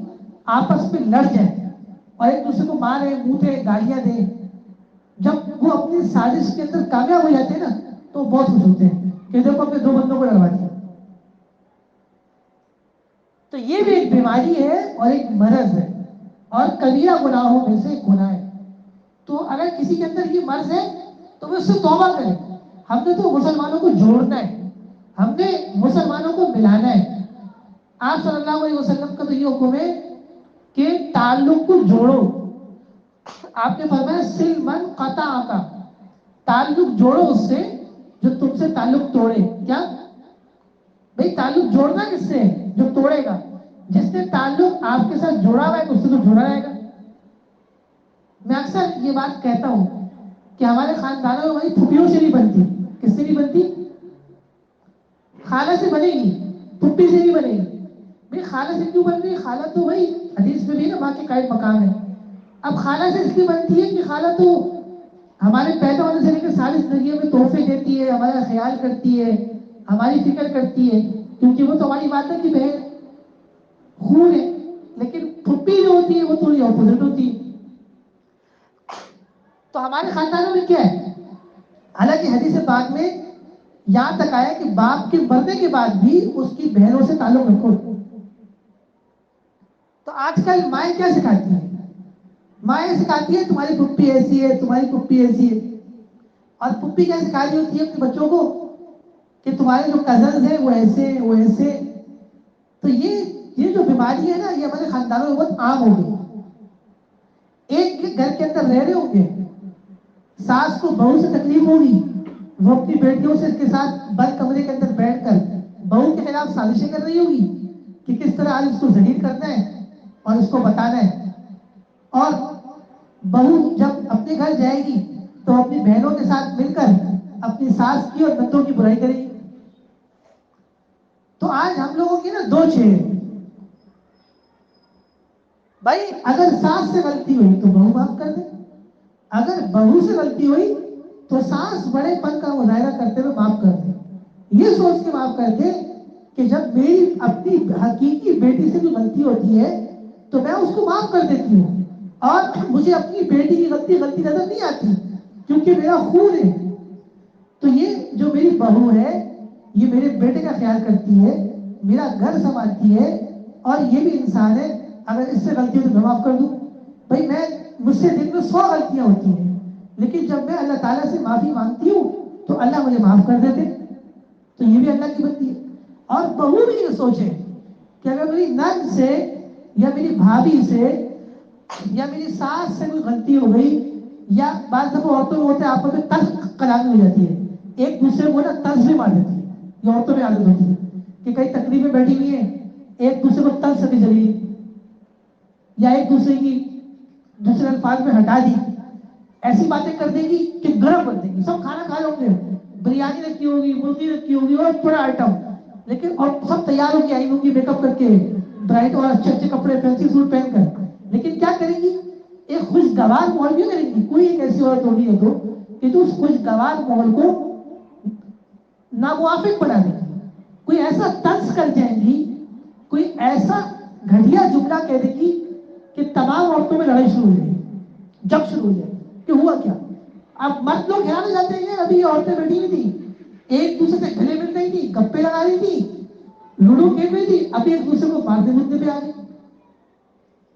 آپس میں لڑ جائیں اور ایک دوسرے کو مارے موٹے گالیاں دیں. جب وہ اپنی سازش کے اندر کامیاب ہو جاتے ہیں نا تو بہت خوش ہوتے ہیں کہ دیکھو اپنے دو بندوں کو لڑوا دیا. تو یہ بھی ایک بیماری ہے اور ایک مرض ہے اور کبیرہ گناہوں میں سے ایک گناہ ہے. تو اگر کسی کے اندر یہ مرض ہے تو وہ اس سے توبہ کرے. ہم نے تو مسلمانوں کو جوڑنا ہے، ہم نے مسلمانوں کو ملانا ہے. آپ صلی اللہ علیہ وسلم کا تو یہ حکم ہے کہ تعلق کو جوڑو. آپ نے فرمایا سل من قطع کا، تعلق جوڑو اس سے جو تم سے تعلق توڑے. کیا بھئی تعلق جوڑنا کس سے ہے؟ جو توڑے گا. جس نے تعلق آپ کے ساتھ جوڑا ہوا ہے اس سے تو جڑا رہے گا. میں اکثر یہ بات کہتا ہوں کہ ہمارے خاندانوں میں ہماری پھوپھیوں سے نہیں بنتی. کس سے نہیں بنتی؟ خالہ سے بنے گی، پھوپھی سے نہیں بنے گی. بھئی خالہ سے کیوں بن رہی؟ خالہ تو بھائی حدیث میں بھی نا ماں کے قائم مقام ہے. اب خالہ سے اس لیے بنتی ہے کہ خالہ تو ہمارے پیدا ہونے سے لے کے ساری زندگی میں تحفے دیتی ہے، ہمارا خیال کرتی ہے، ہماری فکر کرتی ہے، کیونکہ وہ تو ہماری والدہ کی بہن خون ہے. لیکن پھوپھی جو ہوتی ہے وہ تھوڑی اپوزٹ ہوتی ہے. تو ہمارے خاندانوں میں کیا ہے؟ حالانکہ حدیث پاک میں یہاں تک آیا کہ باپ کے مرنے کے بعد بھی اس کی بہنوں سے تعلق رکھو. تو آج کل مائیں کیا سکھاتی ہیں؟ مائیں سکھاتی ہے تمہاری پھوپھی ایسی ہے، تمہاری پھوپھی ایسی ہے. اور پھوپھی کیا سکھا رہی ہوتی ہے اپنے بچوں کو کہ تمہارے جو کزنز ہیں وہ ایسے وہ ایسے. تو یہ جو بیماری ہے نا یہ ہمارے خاندانوں میں بہت عام ہو گئی. ایک گھر کے اندر رہ رہے ہوں گے، ساس کو بہو سے تکلیف ہوگی، وہ اپنی بیٹیوں سے اس کے ساتھ بند کمرے کے اندر بیٹھ کر بہو کے خلاف سازشیں کر رہی ہوگی کہ کس طرح آج اس کو ذلیل کرنا ہے اور اس کو بتانا ہے. اور بہو جب اپنے گھر جائے گی تو اپنی بہنوں کے ساتھ مل کر اپنی ساس کی اور نندوں کی برائی کرے گی. تو آج ہم لوگوں کی نا دو چہرے. بھائی اگر ساس سے غلطی ہوئی تو بہو معاف کر دے، اگر بہو سے غلطی ہوئی تو ساس بڑے پن کا مظاہرہ کرتے ہوئے معاف کر دے. یہ سوچ کے معاف کر دے کہ جب میری اپنی حقیقی بیٹی سے بھی غلطی ہوتی ہے تو میں اس کو معاف کر دیتی ہوں اور مجھے اپنی بیٹی کی غلطی نظر نہیں آتی کیونکہ میرا خون ہے. تو یہ جو میری بہو ہے یہ میرے بیٹے کا خیال کرتی ہے، میرا گھر سنبھالتی ہے اور یہ بھی انسان ہے. اگر اس سے غلطی ہو تو میں معاف کر دوں. بھائی مجھ سے دن میں 100 غلطیاں ہوتی ہیں لیکن جب میں اللہ تعالیٰ سے معافی مانگتی ہوں تو اللہ مجھے معاف کر دیتے. تو یہ بھی اللہ کی بندی ہے. اور بہو بھی یہ سوچے کہ اگر میری نند سے یا میری بھابھی سے یا میری ساس سے کوئی غلطی ہو گئی یا بعض دفعہ عورتوں میں ہوتے ہیں آپس میں طرز کلام ہو جاتی ہے، ایک دوسرے کو نا طرز بھی مار دیتی ہے. یہ عورتوں میں عادت ہوتی ہے کہ کئی تقریبیں بیٹھی ہوئی ہیں ایک دوسرے کو طرز سے بھی چلی یا ایک دوسرے کی دوسرے الفاظ میں ہٹا دی، ایسی باتیں کر دے گی کہ گرم کر دے گی. سب کھانا کھا لیں گے، بریانی رکھی ہوگی، مرغی رکھی ہوگی اور تھوڑا آئٹم، لیکن اور سب تیار ہو کے آئی ہوگی میک اپ کر کے برائٹ اور اچھے اچھے کپڑے فینسی سوٹ پہن کر. لیکن کیا کریں گی؟ ایک خوشگوار ماحول بھی کریں گی. کوئی ایک ایسی عورت ہوگی ہے تو کہ جو اس خوشگوار ماحول کو ناموافق بنا دے گی، کوئی ایسا طنز کر جائیں گی، کوئی ایسا گھٹیا جملہ کہہ دے گی کہ تمام عورتوں میں لڑائی شروع ہو جائے گی. جب شروع ہو جائے کہ ہوا کیا؟ اب مرد لوگ خیال ہو جاتے ہیں ابھی یہ عورتیں بیٹھی ہوئی تھی ایک دوسرے سے گلے مل رہی تھی، گپے لگا رہی تھی، لوڈو کھیل رہی تھی، ابھی ایک دوسرے کو مارنے مدنے پہ آ گئی.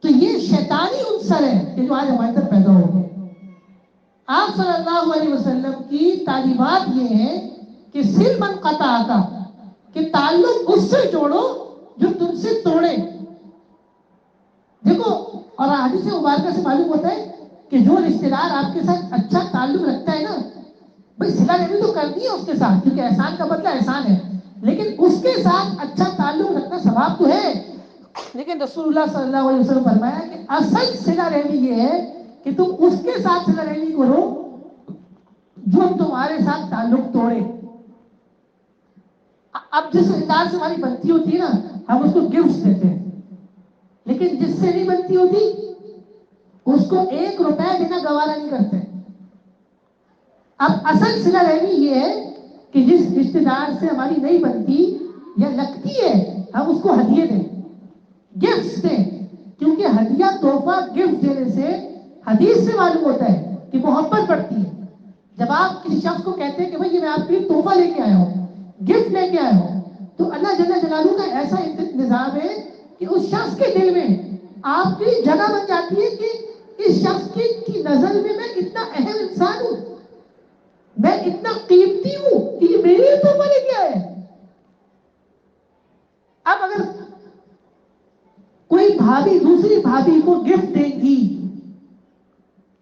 تو یہ شیطانی عنصر ہے کہ جو آج ہمارے اندر پیدا ہو گئے. آپ صلی اللہ علیہ وسلم کی تعلیمات یہ ہیں کہ سل من قطع کا، کہ تعلق اس سے جوڑو جو تم سے توڑے. دیکھو اور حدیث مبارکہ سے معلوم ہوتا ہے کہ جو رشتہ دار آپ کے ساتھ اچھا تعلق رکھتا ہے نا، بھائی صلہ رحمی تو کرنی ہے اس کے ساتھ کیونکہ احسان کا بدلہ احسان ہے، لیکن اس کے ساتھ اچھا تعلق رکھنا ثواب تو ہے. لیکن رسول اللہ صلی اللہ علیہ وسلم فرمایا کہ اصل صلہ رحمی یہ ہے کہ تم اس کے ساتھ صلہ رحمی کرو جو تمہارے ساتھ تعلق توڑے. اب جس انسان سے ہماری بنتی ہوتی ہے نا ہم اس کو گفٹ دیتے ہیں، لیکن جس سے نہیں بنتی ہوتی اس کو 1 روپے دینا گوارا نہیں کرتے. اب اصل صلہ رحمی یہ ہے کہ جس رشتے دار سے ہماری نہیں بنتی یا لگتی ہے ہم اس کو ہدیے دیں, گفٹس دیں, کیونکہ ہدیہ تحفہ گفٹ دینے سے حدیث سے معلوم ہوتا ہے کہ محبت بڑھتی ہے. جب آپ کسی شخص کو کہتے ہیں کہ بھائی یہ میں آپ کے لیے تحفہ لے کے آیا ہوں, گفٹ لے کے آیا ہوں, تو اللہ جل جلالہ کا ایسا نظام ہے کہ اس شخص کے دل میں آپ کی جگہ بن جاتی ہے کہ اس شخص کی نظر میں اتنا اہم انسان ہوں, میں اتنا قیمتی ہوں کہ یہ میرے لیے تحفہ لے کے آیا ہے. اب اگر کوئی بھابھی دوسری بھابھی کو گفٹ دے گی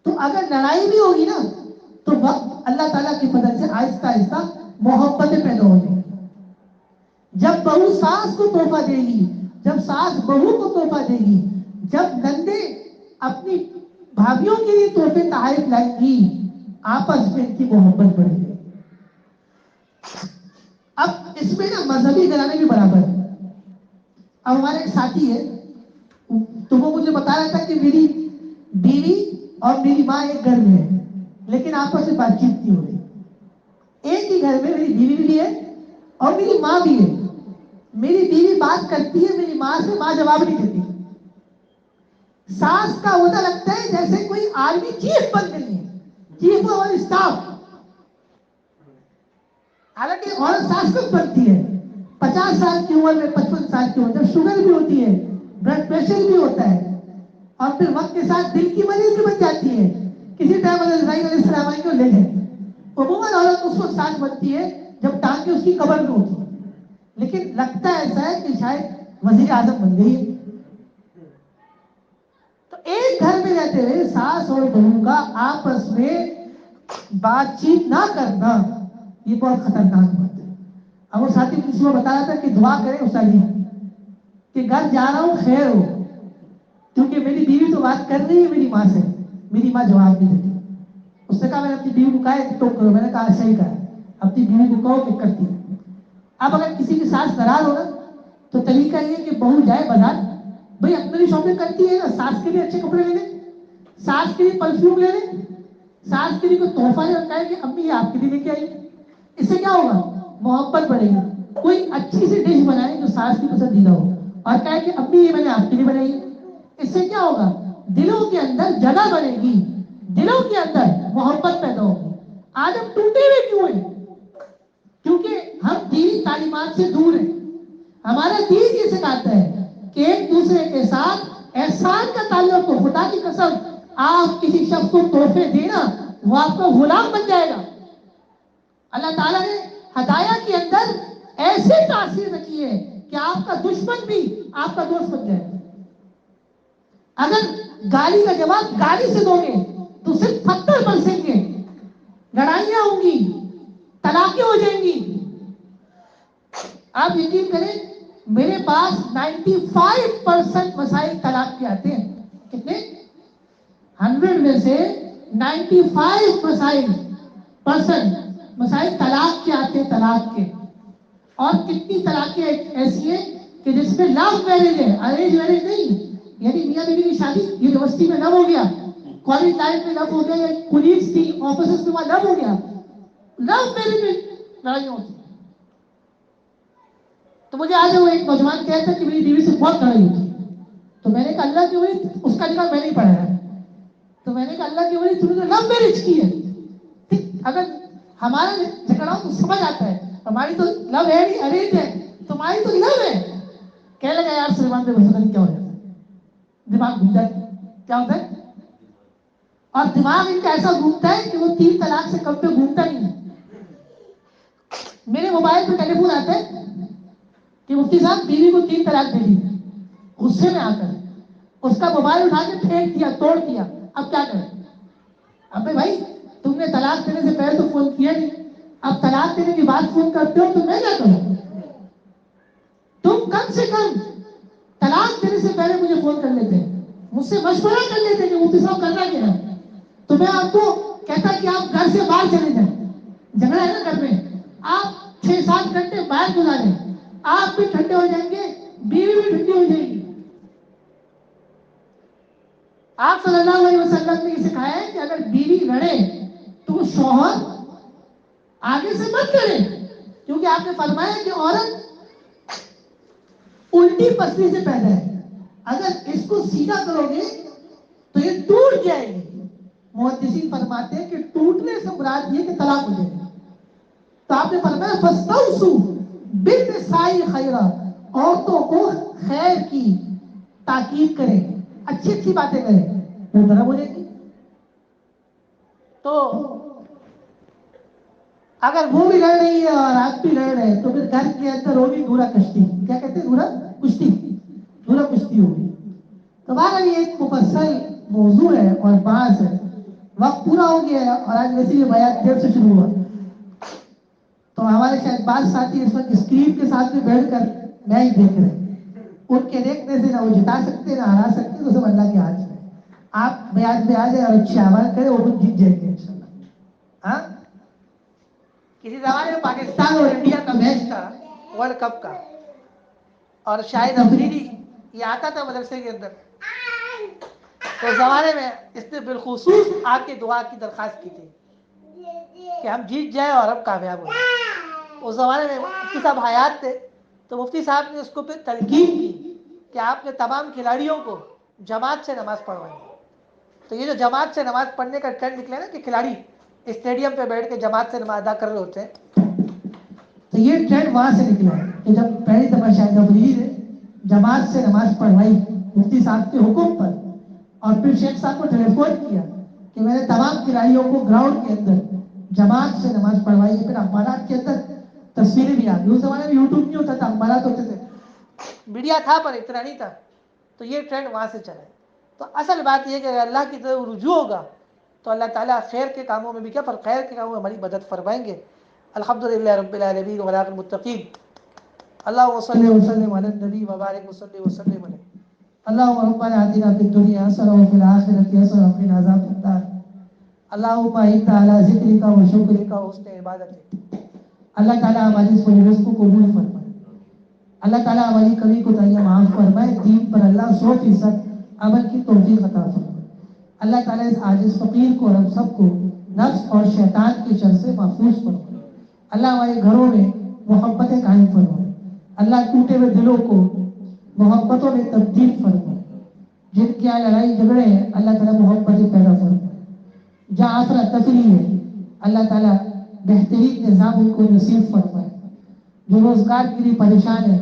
تو اگر لڑائی بھی ہوگی نا تو وقت اللہ تعالیٰ کی مدد سے آہستہ آہستہ محبتیں پیدا ہو جائیں گی. جب بہو ساس کو تحفہ دے گی, جب ساس بہو کو تحفہ دے گی, جب نندے اپنی بھابھیوں کے لیے تحفے تحائف لائیں گی, آپس میں ان کی محبت بڑھے گی. اب اس میں نا مذہبی گھرانے بھی برابر ہے. اب ہمارے ایک ساتھی ہے, تو وہ مجھے بتا رہا تھا کہ میری بیوی اور میری ماں ایک گھر میں ہے لیکن آپس میں بات چیت نہیں ہو رہی. ایک ہی گھر میں میری بیوی بھی ہے اور میری ماں بھی ہے. میری بیوی بات کرتی ہے میری ماں سے, ماں جواب نہیں دیتی. ساس کا ہوتا لگتا ہے جیسے کوئی آرمی چیف بن گئی ہے, چیف آف اسٹاف. حالانکہ عورت ساس کب بنتی ہے؟ 50 سال کی عمر میں, 55 سال کی عمر, جب شوگر بھی ہوتی ہے, بلڈ پریشر بھی ہوتا ہے, اور پھر وقت کے ساتھ دل کی مریض بھی بن جاتی ہے. کسی ٹائم اسرائیل علیہ السلام آئیں گے لے جائیں گے. عموماً عورت اس وقت سانس بنتی ہے جب ٹانگیں اس کی قبر میں ہوتی ہے, لیکن لگتا ایسا ہے کہ شاید وزیر اعظم بن گئی ہے. تو ایک گھر میں رہتے ہوئے ساس اور بہو کا آپس میں بات چیت نہ کرنا یہ بہت خطرناک بات ہے. اب وہ ساتھی کسی کو بتا رہا تھا کہ دعا کریں اس کہ گھر جا رہا ہوں خیر ہو, کیونکہ میری بیوی تو بات کر رہی ہے میری ماں سے, میری ماں جواب نہیں دیتی. اس نے کہا میں نے اپنی بیوی کو کہا ہے تو کرو, میں نے کہا صحیح کہا, اپنی بیوی کو کہو کہ کرتی. اب اگر کسی کی ساس ناراض ہوگا تو طریقہ یہ کہ بہو جائے بازار, بھائی اپنے لیے شاپنگ کرتی ہے نا, ساس کے لیے اچھے کپڑے لے لیں, ساس کے لیے پرفیوم لے لیں, ساس کے لیے کوئی تحفہ لے رکھا ہے کہ امی یہ آپ کے لیے لے کے آئی. اس سے کیا ہوگا؟ محبت بڑھے گی. کوئی اچھی سی ڈش بنائے جو ساس کی پسندیدہ ہو اور کہے کہ امی یہ میں نے آپ کے لیے بنائی ہے. اس سے کیا ہوگا؟ دلوں کے اندر جگہ بنے گی, دلوں کے اندر محبت پیدا ہوگی. آج ہم ٹوٹے ہوئے کیوں ہیں؟ کیونکہ ہم دینی تعلیمات سے دور ہیں. ہمارا دین یہ سکھاتا ہے کہ ایک دوسرے کے ساتھ احسان کا تعلق ہو. خدا کی قسم آپ کسی شخص کو تحفے دینا وہ آپ کا غلام بن جائے گا. اللہ تعالیٰ نے ہدایہ کے اندر ایسے تاثیر رکھی ہے کہ آپ کا دشمن بھی آپ کا دوست بن جائے گا. اگر گالی کا جواب گالی سے دو گے تو صرف پتھر برسیں گے, لڑائیاں ہوں گی, طلاقیں ہو جائیں گی. آپ یقین کریں میرے پاس 95% مسائل طلاق کے آتے ہیں. کتنے؟ 100 میں سے 95 مسائل طلاق کے آتے ہیں, طلاق کے. اور کتنی طلاقیں ایسی ہیں کہ جس میں لو میرج ہے, ارینج میرج نہیں. یعنی میاں بیوی کی شادی یونیورسٹی میں لو ہو گیا, کالج لائف میں لو ہو گیا, یا کولیگز تھی آفیسز میں وہاں لو ہو گیا. لو میرج میں لڑائیاں ہوتی. تو مجھے آج وہ ایک نوجوان کہتا ہے کہ میری بیوی سے بہت لڑائی ہوتی. تو میں نے کہا اللہ کی ولی, اس کا نکاح میں نہیں پڑھایا. تو میں نے کہا اللہ کی ولی تم نے لو میرج کی ہے. اگر ہمارا جھگڑا تو سمجھ آتا ہے, ہماری تو لو ہے نہیں ارینج ہے, تمہاری تو لو ہے. کہنے لگا یار سلیمان بھائی بھسکن کیا ہو جاتا ہے, دماغ گھومتا ہے. کیا ہوتا ہے؟ اور دماغ ان کا ایسا گھومتا ہے کہ وہ 3 طلاق سے کم پہ گھومتا نہیں ہے. میرے موبائل پہ ٹیلی فون آتا ہے کہ مفتی صاحب بیوی کو 3 طلاق دے دی. غصے میں آ کر اس کا موبائل اٹھا کے پھینک دیا, توڑ دیا. اب کیا کریں؟ ابے بھائی تم نے طلاق دینے سے پہلے تو فون کیا نہیں, اب طلاق دینے کے بعد فون کرتے ہو تو میں کیا کروں؟ تم کم سے کم طلاق دینے سے پہلے مجھے فون کر لیتے, مجھ سے مشورہ کر لیتے کہ مفتی صاحب کرنا کیا ہے. تو میں آپ کو کہتا کہ آپ گھر سے باہر چلے جائیں. جھگڑا ہے نا گھر میں, آپ 6-7 گھنٹے باہر گزاریں, آپ بھی ٹھنڈے ہو جائیں گے, بیوی بھی ٹھنڈی ہو جائے گی. آپ صلی اللہ علیہ وسلم نے یہ سکھایا ہے کہ اگر بیوی لڑے تو شوہر آگے سے مت کرے، کیونکہ آپ نے فرمایا کہ عورت الٹی پسلی سے پیدا ہے، اگر اس کو سیدھا کرو گے تو یہ ٹوٹ جائے گی۔ محدثین فرماتے ہیں کہ ٹوٹنے سے مراد یہ کہ طلاق ہو جائے گا۔ تو آپ نے فرمایا فاستوصوا بالنساء خیرا، عورتوں کو خیر کی تاکید کریں، اچھی اچھی باتیں کریں، وہ طرح ہو جائے گی۔ تو اگر وہ بھی لڑ رہی ہے اور آپ بھی لڑ رہے ہیں تو پھر گھر کے اندر ہوگی دھورا کشتی، کیا کہتے ہیں دھورا کشتی، دھورا کشتی ہوگی۔ تو بہرحال یہ ایک مفصل موضوع ہے اور بحث ہے، وقت پورا ہو گیا ہے اور آج ویسے یہ بیان دیر سے شروع ہوا، تو ہمارے شاید بعض ساتھی اس وقت اسکرین کے ساتھ میں بیٹھ کر میچ دیکھ رہے ہیں، ان کے دیکھنے سے نہ وہ جتا سکتے نہ ہرا سکتے، تو سب اللہ کے ہاتھ میں۔ آپ بیاج میں آ جائیں اور اچھے اعمال کریں، وہ لوگ جیت جائیں گے انشاءاللہ۔ ہاں کسی زمانے میں پاکستان اور انڈیا کا میچ تھا ورلڈ کپ کا، اور شاہد افریدی یہ آتا تھا مدرسے کے اندر، تو اس زمانے میں اس نے بالخصوص آپ کی دعا کی درخواست کی تھی کہ ہم جیت جائیں اور ہم کامیاب ہو جائیں۔ اس زمانے میں مفتی صاحب حیات تھے، تو مفتی صاحب نے اس کو پھر تلقین کی کہ آپ نے تمام کھلاڑیوں کو جماعت سے نماز پڑھوائی۔ تو یہ جو جماعت سے نماز پڑھنے کا ٹرینڈ نکلا نا کہ کھلاڑی اسٹیڈیم پہ بیٹھ کے جماعت سے نماز ادا کر رہے ہوتے ہیں، تو یہ ٹرینڈ وہاں سے نکلا ہے کہ جب پہلی دفعہ شاہد افریدی نے جماعت سے نماز پڑھوائی مفتی صاحب کے حکم پر، اور پھر شیخ صاحب کو ٹیلی فون کیا کہ میں نے تمام کھلاڑیوں کو گراؤنڈ کے اندر جماعت سے نماز پڑھوائی ہے۔ پھر اخبارات کے اندر تصویریں بھی آ گئی، اس زمانے میں یوٹیوب نہیں ہوتا تھا، اخبارات ہوتے تھے، میڈیا تھا پر اتنا نہیں تھا، تو یہ ٹرینڈ وہاں سے چلا ہے۔ تو اصل بات یہ کہ اگر اللہ کی طرف رجوع ہوگا تو اللہ تعالیٰ خیر کے کاموں میں بھی کیا، پر خیر کے کاموں میں ہماری مدد فرمائیں گے۔ الحمدللہ رب العالمین والعاقبۃ للمتقین، اللهم صل وسلم علی النبی وبارک وسلم وسلم علیہ۔ اللهم ربنا آتنا في الدنيا حسنة وفي الآخرة حسنة وقنا عذاب النار۔ اللهم اعنا على ذکرک وشکرک وحسن عبادتک۔ اللہ تعالیٰ ہماری اس مجلس کو قبول فرمائے، اللہ تعالیٰ ہماری کمی کوتاہیاں معاف فرمائے، دین پر اللہ 100% عمل کی توفیق عطا فرمائے۔ اللہ تعالیٰ اس عاجز فقیر کو اور ہم سب کو نفس اور شیطان کے شر سے محفوظ فرمائے۔ اللہ ہمارے گھروں میں محبتیں قائم فرمائے، اللہ ٹوٹے ہوئے دلوں کو محبتوں میں تبدیل فرمائے، جن کے یہاں لڑائی جھگڑے ہیں اللہ تعالیٰ محبتیں پیدا فرمائے، جہاں افرا تفریح ہے اللہ تعالیٰ بہترین نظام ان کو نصیب فرمائے، جو روزگار کے لیے پریشان ہے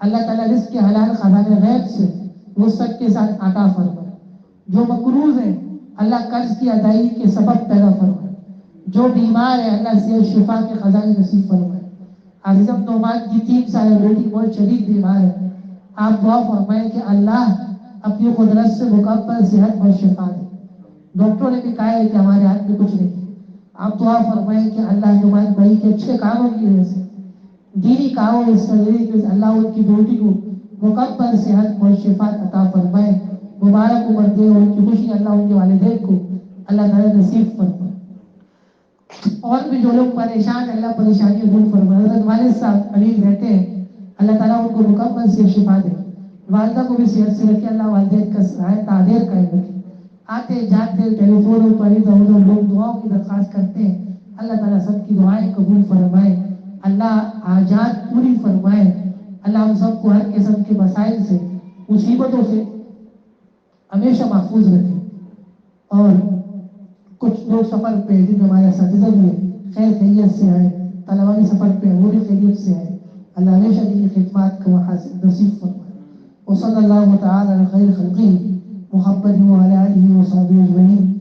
اللہ تعالیٰ رزق کے حلال خزانے غیب سے وسعت کے ساتھ عطا فرمائے، جو مقروض ہیں اللہ قرض کی ادائیگی کے سبب پیدا فرمائے، جو بیمار ہے اللہ صحت شفا کے خزانے نصیب فرمائے۔ عزیزم نعمان کی 3 سال بیٹی بہت شدید بیمار ہے، آپ دعا فرمائیں کہ اللہ اپنی قدرت سے مکمل صحت اور شفا دے۔ ڈاکٹروں نے بھی کہا ہے کہ ہمارے ہاتھ میں کچھ نہیں ہے، آپ دعا فرمائیں کہ اللہ نعمان بھائی کے اچھے کاموں کی وجہ سے، دینی کاموں میں سرگرمی کی وجہ سے اللہ ان کی بیٹی کو مکمل صحت اور شفا عطا فرمائے، مبارک عمر دے، اور ان کی خوشی اللہ ان کے والدین کو اللہ تعالیٰ نصیب فرمائے۔ اور بھی جو لوگ پریشان ہیں اللہ پریشانی دور فرمائے۔ حضرت والد صاحب قریب رہتے ہیں، اللہ تعالیٰ ان کو مکمل سے شفا دے، والدہ کو بھی صحت سے رکھے، اللہ والدین کا سایہ تعدیر قائم رکھے۔ آتے جاتے ٹیلی فونوں پر ادھر ادھر لوگ دعاؤں کی درخواست کرتے ہیں، اللہ تعالیٰ سب کی دعائیں قبول فرمائے، اللہ حاجات پوری فرمائے، اللہ ہم سب کو ہر قسم کے مسائل سے مصیبتوں سے ہمیشہ محفوظ رکھے۔ اور کچھ لوگ سفر پہ جن ہمارے اساتذہ بھی ہیں خیر خیریت سے آئے، طلبا بھی سفر پہ وہ بھی خیریت سے آئے، اللہ ہمیشہ دین کی خدمات کو حاصل نصیب فرمائے۔ وصلی اللہ تعالی علی خیر خلقہ محمد وعلی آلہ وصحبہ اجمعین۔